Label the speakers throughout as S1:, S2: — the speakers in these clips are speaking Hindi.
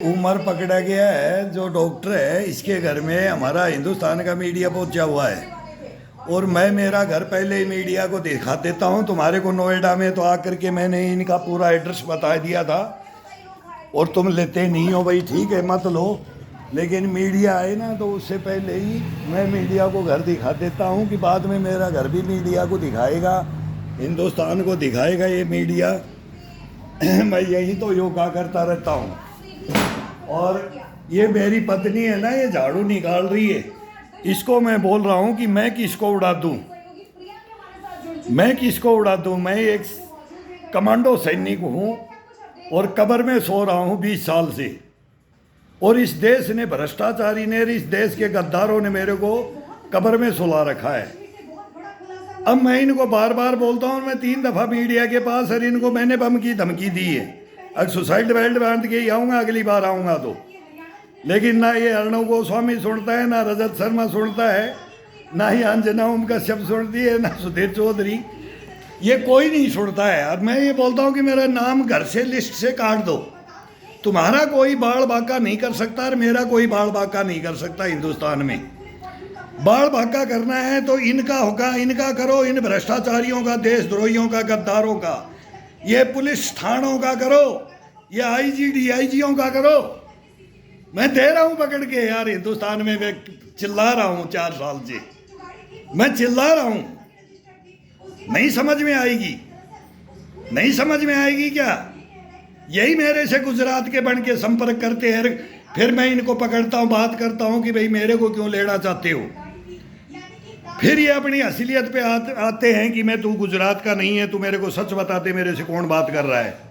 S1: उमर पकड़ा गया है जो डॉक्टर है, इसके घर में हमारा हिंदुस्तान का मीडिया पहुंचा हुआ है। और मैं मेरा घर पहले ही मीडिया को दिखा देता हूं। तुम्हारे को नोएडा में तो आकर के मैंने इनका पूरा एड्रेस बता दिया था और तुम लेते नहीं हो। भाई ठीक है, मत लो, लेकिन मीडिया आए ना तो उससे पहले ही मैं मीडिया को घर दिखा देता हूं कि बाद में मेरा घर भी मीडिया को दिखाएगा, हिंदुस्तान को दिखाएगा ये मीडिया। मैं यही तो योगा करता रहता हूँ। और ये मेरी पत्नी है ना, ये झाड़ू निकाल रही है, इसको मैं बोल रहा हूँ कि मैं किसको उड़ा दूँ, मैं किसको उड़ा दूँ। मैं एक कमांडो सैनिक हूँ और कब्र में सो रहा हूँ 20 साल से। और इस देश ने, भ्रष्टाचारी ने, इस देश के गद्दारों ने मेरे को कब्र में सुला रखा है। अब मैं इनको बार बार बोलता हूँ, मैं 3 दफ़ा मीडिया के पास और इनको मैंने बम की धमकी दी है, अब सुसाइड बेल्ट बांध के ही आऊँगा अगली बार आऊँगा तो। लेकिन ना ये अर्णव गोस्वामी सुनता है, ना रजत शर्मा सुनता है, ना ही अंजना ओम कश्यप सुनती है, ना सुधीर चौधरी, ये कोई नहीं सुनता है। अब मैं ये बोलता हूँ कि मेरा नाम घर से लिस्ट से काट दो, तुम्हारा कोई बाल बाका नहीं कर सकता और मेरा कोई बाल बाका नहीं कर सकता। हिंदुस्तान में बाल बाका करना है तो इनका होगा, इनका करो, इन भ्रष्टाचारियों का, देशद्रोहियों का, गद्दारों का, ये पुलिस थानों का करो, ये आईजी डीआईजियों का करो। मैं दे रहा हूं पकड़ के यार, हिंदुस्तान में मैं चिल्ला रहा हूं 4 साल से, मैं चिल्ला रहा हूं। नहीं समझ में आएगी, नहीं समझ में आएगी क्या? यही मेरे से गुजरात के बन के संपर्क करते हैं, फिर मैं इनको पकड़ता हूं, बात करता हूं कि भाई मेरे को क्यों लेना चाहते हो। फिर ये अपनी असलियत पे आते हैं कि मैं, तू गुजरात का नहीं है, तू मेरे को सच बता दे मेरे से कौन बात कर रहा है।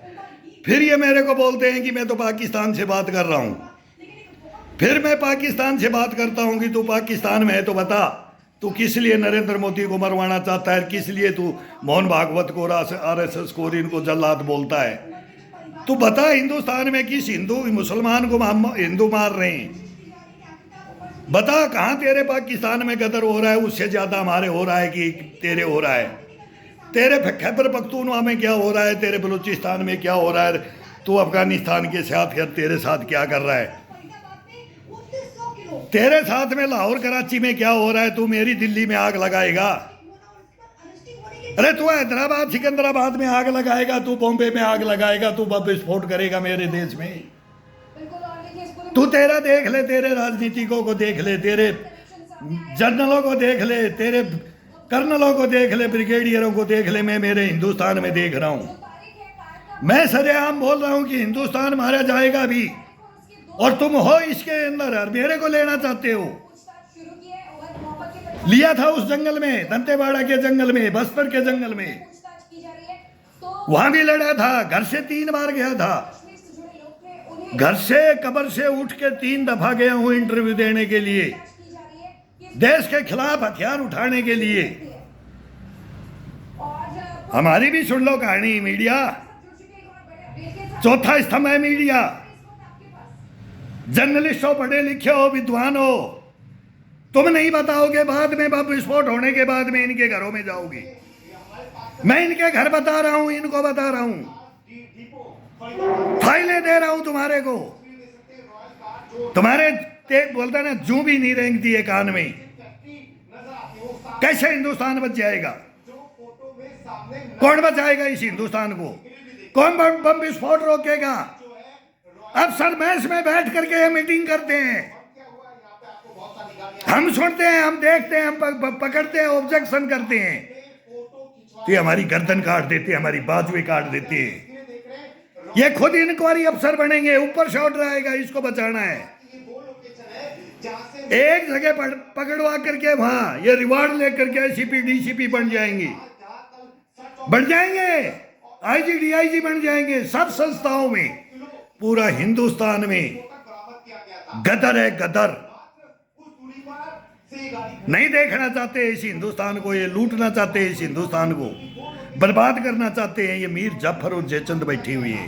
S1: फिर ये मेरे को बोलते हैं कि मैं तो पाकिस्तान से बात कर रहा हूँ। फिर मैं पाकिस्तान से बात करता हूँ कि तू पाकिस्तान में है तो बता, तू किस लिए नरेंद्र मोदी को मरवाना चाहता है, किस लिए तू मोहन भागवत को, RSS को, इनको जल्लाद बोलता है। तू बता हिंदुस्तान में किस हिंदू मुसलमान को हिंदू मार रहे हैं, बता कहाँ तेरे पाकिस्तान में गदर हो रहा है, उससे ज़्यादा हमारे हो रहा है कि तेरे हो रहा है। तेरे खैबर पख्तूनवा में क्या हो रहा है, तेरे बलूचिस्तान में क्या हो रहा है, तू अफगानिस्तान के साथ तेरे साथ क्या कर रहा है, तेरे साथ में लाहौर कराची में क्या हो रहा है। तू मेरी दिल्ली में आग लगाएगा, अरे तू हैदराबाद सिकंदराबाद में आग लगाएगा, तू बॉम्बे में आग लगाएगा, तू बम विस्फोट करेगा मेरे देश में। तू तेरा देख ले, तेरे राजनीतिकों को देख ले, तेरे जनरलों को देख ले, तेरे कर्नलों को देख ले, ब्रिगेडियरों को देख ले, मैं मेरे हिंदुस्तान में देख रहा हूं। मैं सरेआम बोल रहा हूं कि हिंदुस्तान मारा जाएगा भी, और तुम हो इसके अंदर और मेरे को लेना चाहते हो। लिया था उस जंगल में, दंतेवाड़ा के जंगल में, बस्तर के जंगल में, वहां भी लड़ा था, घर से 3 बार गया था, घर से कब्र से उठ के 3 दफा गया हूं इंटरव्यू देने के लिए, देश के खिलाफ हथियार उठाने के लिए। हमारी भी सुन लो कहानी। मीडिया चौथा स्तंभ है मीडिया। जर्नलिस्ट हो, पढ़े लिखे हो, विद्वान हो, तुम नहीं बताओगे, बाद में बम विस्फोट होने के बाद में इनके घरों में जाओगे। मैं इनके घर बता रहा हूं, इनको बता रहा हूं, फाइलें दे रहा हूं तुम्हारे को। तुम्हारे बोलता ना, जू भी नहीं रेंगती है कान में। कैसे हिंदुस्तान बच जाएगा? कौन बचाएगा इस हिंदुस्तान को? कौन बम विस्फोट रोकेगा? अब सरमैश में बैठ करके ये मीटिंग करते हैं, हम सुनते हैं, हम देखते हैं, हम पकड़ते हैं, ऑब्जेक्शन करते हैं, तो ये हमारी गर्दन काट देते हैं, हमारी बाजुएं काट देते हैं। ये खुद इंक्वायरी अफसर बनेंगे, ऊपर से ऑर्डर आएगा, इसको बचाना है। एक जगह पकड़वा करके वहां ये रिवार्ड लेकर के CP DCP बन जाएंगे, IG DIG बन जाएंगे, सब संस्थाओं में। पूरा हिंदुस्तान में गदर है, गदर। नहीं देखना चाहते इस हिंदुस्तान को, ये लूटना चाहते हैं इस हिंदुस्तान को, बर्बाद करना चाहते हैं। ये मीर जाफर और जयचंद बैठी हुई है।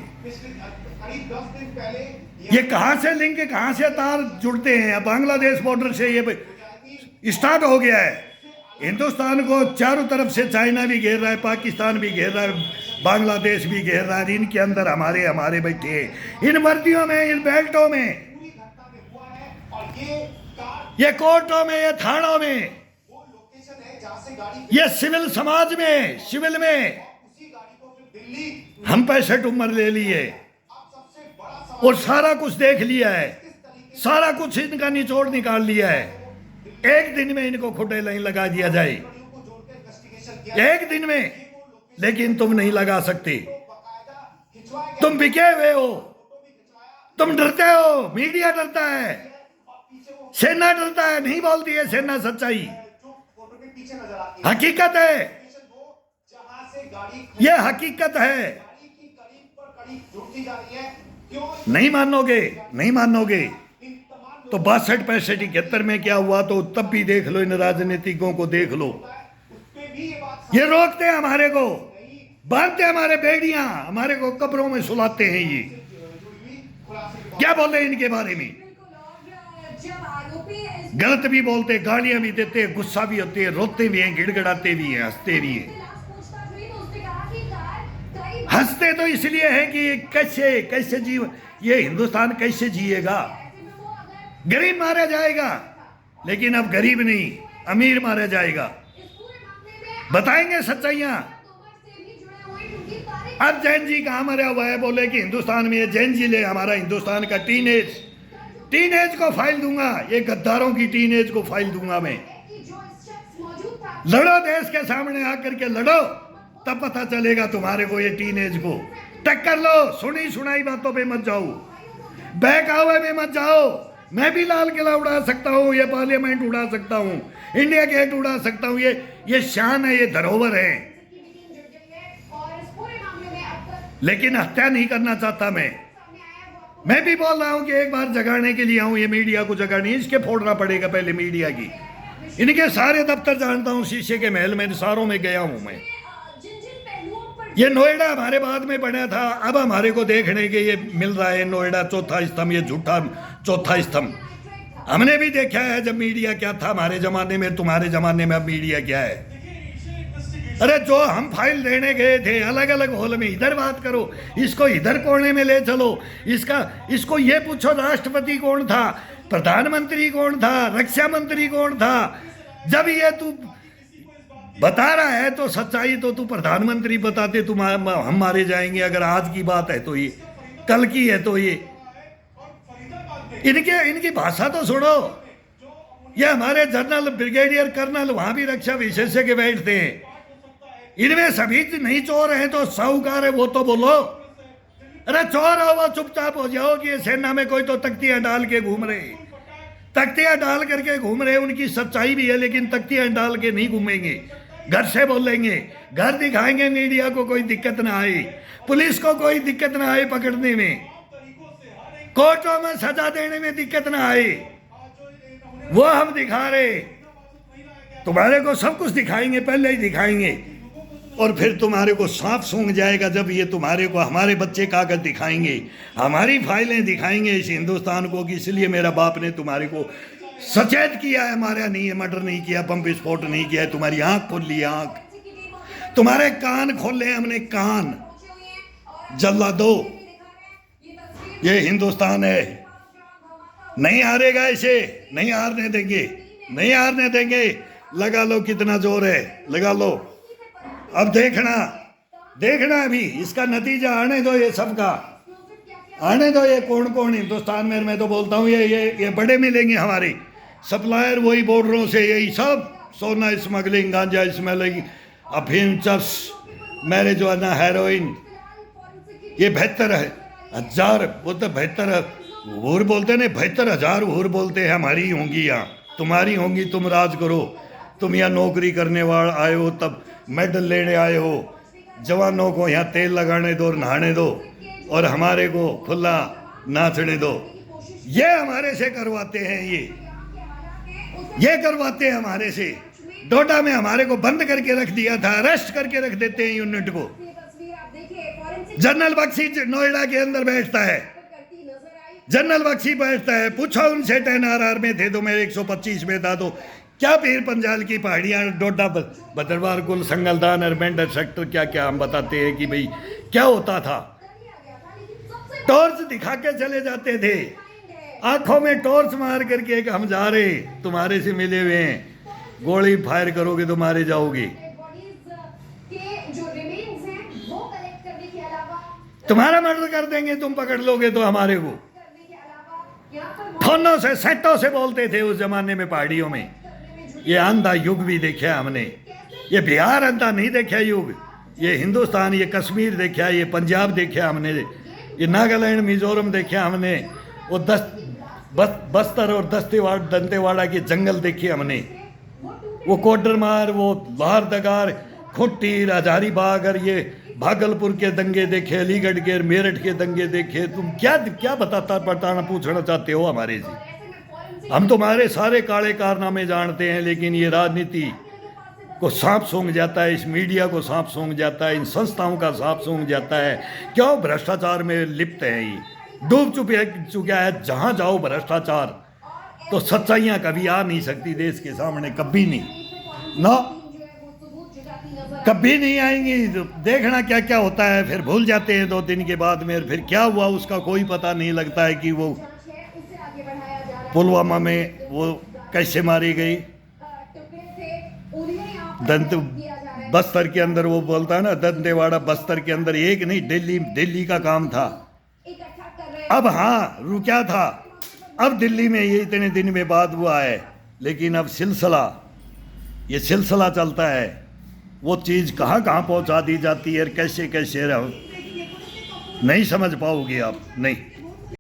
S1: ये कहां से लिंक, कहां से तार जुड़ते हैं? बांग्लादेश बॉर्डर से ये स्टार्ट हो गया है। हिंदुस्तान को चारों तरफ से चाइना भी घेर रहा है, पाकिस्तान भी घेर रहा है, बांग्लादेश भी घेर रहा है। इनके अंदर हमारे हमारे बैठे हैं, इन वर्दियों में, इन बेल्टों में, ये कोर्टों में, ये थानों में, ये सिविल समाज में, सिविल में हम पैसे टुम्मर ले लिए और सारा कुछ देख लिया है, सारा कुछ इनका निचोड़ निकाल लिया है। एक दिन में इनको खुटे लाइन लगा दिया जाए, एक दिन में, लेकिन तुम नहीं लगा सकते। तुम बिके हुए हो, तुम डरते हो, मीडिया डरता है, सेना डरता है, नहीं बोलती है सेना सच्चाई। हकीकत है, यह हकीकत है। नहीं मानोगे, नहीं मानोगे तो 62-65-71 में क्या हुआ तो तब भी देख लो, इन राजनीतिकों को देख लो। ये रोकते हैं हमारे को, बांधते हमारे बेड़ियां, हमारे को कब्रों में सुलाते हैं। ये क्या बोले इनके बारे में? गलत भी बोलते, गालियां भी देते, गुस्सा भी होते हैं, रोते भी हैं, गिड़गिड़ाते भी हैं, हंसते भी हैं। हंसते तो इसलिए है कि कैसे कैसे जीव, ये हिंदुस्तान कैसे जिएगा। गरीब मारा जाएगा, लेकिन अब गरीब नहीं, अमीर मारा जाएगा। बताएंगे सच्चाइयां। अब जैन जी कहाँ मरा हुआ है? बोले कि हिंदुस्तान में, ये जैन जी ले हमारा हिंदुस्तान का टीनेज को फाइल दूंगा, ये गद्दारों की टीनेज को फाइल दूंगा मैं। लड़ो, देश के सामने आकर के लड़ो, तब पता चलेगा तुम्हारे को, ये टीनेज को टक्कर लो। सुनी सुनाई बातों पे मत जाओ, बहकावे में मत जाओ। मैं भी लाल किला उड़ा सकता हूँ, ये पार्लियामेंट उड़ा सकता हूँ, इंडिया गेट उड़ा सकता हूँ, ये शान है, ये धरोहर है, लेकिन हत्या नहीं करना चाहता मैं भी बोल रहा हूँ कि एक बार जगाने के लिए आऊँ, ये मीडिया को जगाने, इसके फोड़ना पड़ेगा पहले मीडिया की। इनके सारे दफ्तर जानता हूँ, शीशे के महल में सारों में गया हूँ मैं। ये नोएडा हमारे बाद में बना था, अब हमारे को देखने के ये मिल रहा है नोएडा चौथा स्तंभ, ये झूठा चौथा स्तंभ। हमने भी देखा है जब मीडिया क्या था हमारे जमाने में, तुम्हारे जमाने में अब मीडिया क्या है। अरे जो हम फाइल देने गए थे अलग अलग हॉल में, इधर बात करो, इसको इधर कोने में ले चलो, इसको ये पूछो राष्ट्रपति कौन था, प्रधानमंत्री कौन था, रक्षा मंत्री कौन था। जब ये तू बता रहा है तो सच्चाई तो तू प्रधानमंत्री बताते, तुम हम मारे जाएंगे। अगर आज की बात है तो ये, कल की है तो ये, इनकी भाषा तो सुनो। ये हमारे जनरल, ब्रिगेडियर, कर्नल वहां भी रक्षा विशेषज्ञ बैठते हैं, इनमें सभी नहीं चोर हैं तो साहूकार है वो तो बोलो। अरे चोर हो वो चुपचाप हो जाओ कि ये सेना में कोई तो तख्तियां डाल के घूम रहे, तख्तियां डाल करके घूम रहे, उनकी सच्चाई भी है, लेकिन तख्तियां डाल के नहीं घूमेंगे, घर से बोलेंगे, घर दिखाएंगे, मीडिया को कोई दिक्कत ना आए, पुलिस को कोई दिक्कत ना आए पकड़ने में, कोर्टों में सजा देने में दिक्कत ना आए, वो हम दिखा रहे। तुम्हारे को सब कुछ दिखाएंगे, पहले ही दिखाएंगे, और फिर तुम्हारे को सांप सूंघ जाएगा जब ये तुम्हारे को हमारे बच्चे कागज दिखाएंगे, हमारी फाइलें दिखाएंगे इस हिंदुस्तान को कि इसलिए मेरा बाप ने तुम्हारे को सचेत किया है, मारा नहीं है, मर्डर नहीं किया, बम विस्फोट नहीं किया है। तुम्हारी आंख खोल ली, आंख, तुम्हारे कान खोले हमने, कान। जल्ला दो, ये हिंदुस्तान है, नहीं हारेगा, इसे नहीं हारने देंगे, नहीं हारने देंगे। लगा लो कितना जोर है, लगा लो। अब देखना अभी इसका नतीजा आने दो, ये सबका आने दो। ये कौन कौन हिंदुस्तान में, मैं तो बोलता हूँ ये बड़े मिलेंगे हमारे सप्लायर, वही बॉर्डरों से, यही सब सोना स्मगलिंग, गांजा स्मगलिंग, अफीम, चर्स, मेरे जो है ना हेरोइन, ये 72,000, वो तो 72 हूर बोलते ना, 72,000 हूर बोलते हैं हमारी होंगी यहाँ, तुम्हारी होंगी, तुम राज करो। तुम यहाँ नौकरी करने वाले आए हो, तब मेडल लेने आए हो, जवानों को यहाँ तेल लगाने दो और नहाने दो, और हमारे को खुला नाचने दो। ये हमारे से करवाते हैं, ये करवाते हैं हमारे से। डोडा में हमारे को बंद करके रख दिया था, अरेस्ट करके रख देते हैं यूनिट को। जनरल बख्शी नोएडा के अंदर बैठता है, जनरल बख्शी बैठता है, पूछो उनसे 10 RR में थे तो मैं 125 में था, तो क्या पीर पंजाल की पहाड़ियाँ, डोडा, भद्रवाह, कुल, संगलदान, अरमेंडर सेक्टर, क्या क्या हम बताते हैं कि भाई क्या होता था। टॉर्च दिखा के चले जाते थे, आंखों में टॉर्च मार करके कि हम जा रहे, तुम्हारे से मिले हुए हैं, गोली फायर करोगे तो मारे जाओगे, तुम्हारा मर्डर कर देंगे, तुम पकड़ लोगे तो हमारे को। फोनों से, सेटों से बोलते थे उस जमाने में पहाड़ियों में। ये अंधा युग भी देखा हमने, ये बिहार अंधा नहीं देखा युग, ये हिंदुस्तान, ये कश्मीर देखा, ये पंजाब देखा हमने, ये नागालैंड, मिजोरम देखा हमने, वो बस्तर और दंतेवाड़ा के जंगल देखे हमने, वो कोडरमार, वो लोहारदगार, खुट्टी, हजारीबाग, और ये भागलपुर के दंगे देखे, अलीगढ़ के, मेरठ के दंगे देखे। तुम क्या बताना पूछना चाहते हो हमारे से? हम तुम्हारे सारे काले कारनामे जानते हैं, लेकिन ये राजनीति को सांप सूंघ जाता है, इस मीडिया को सांप सूंघ जाता है, इन संस्थाओं का सांप सूंघ जाता है। क्यों भ्रष्टाचार में लिप्त है, ये डूब चुका है। जहाँ जाओ भ्रष्टाचार, तो सच्चाइयाँ कभी आ नहीं सकती देश के सामने, कभी नहीं ना, कभी नहीं आएंगी। देखना क्या क्या होता है, फिर भूल जाते हैं 2 दिन के बाद में, फिर क्या हुआ उसका कोई पता नहीं लगता है कि वो पुलवामा में वो कैसे मारी गई। बस्तर के अंदर, वो बोलता है ना, दंतेवाड़ा बस्तर के अंदर एक नहीं, दिल्ली का काम था। अब हाँ रुका था, अब दिल्ली में ये इतने दिन में बाद हुआ है, लेकिन अब ये सिलसिला चलता है। वो चीज़ कहाँ कहाँ पहुँचा दी जाती है, कैसे कैसे रहो, नहीं समझ पाओगे आप, नहीं।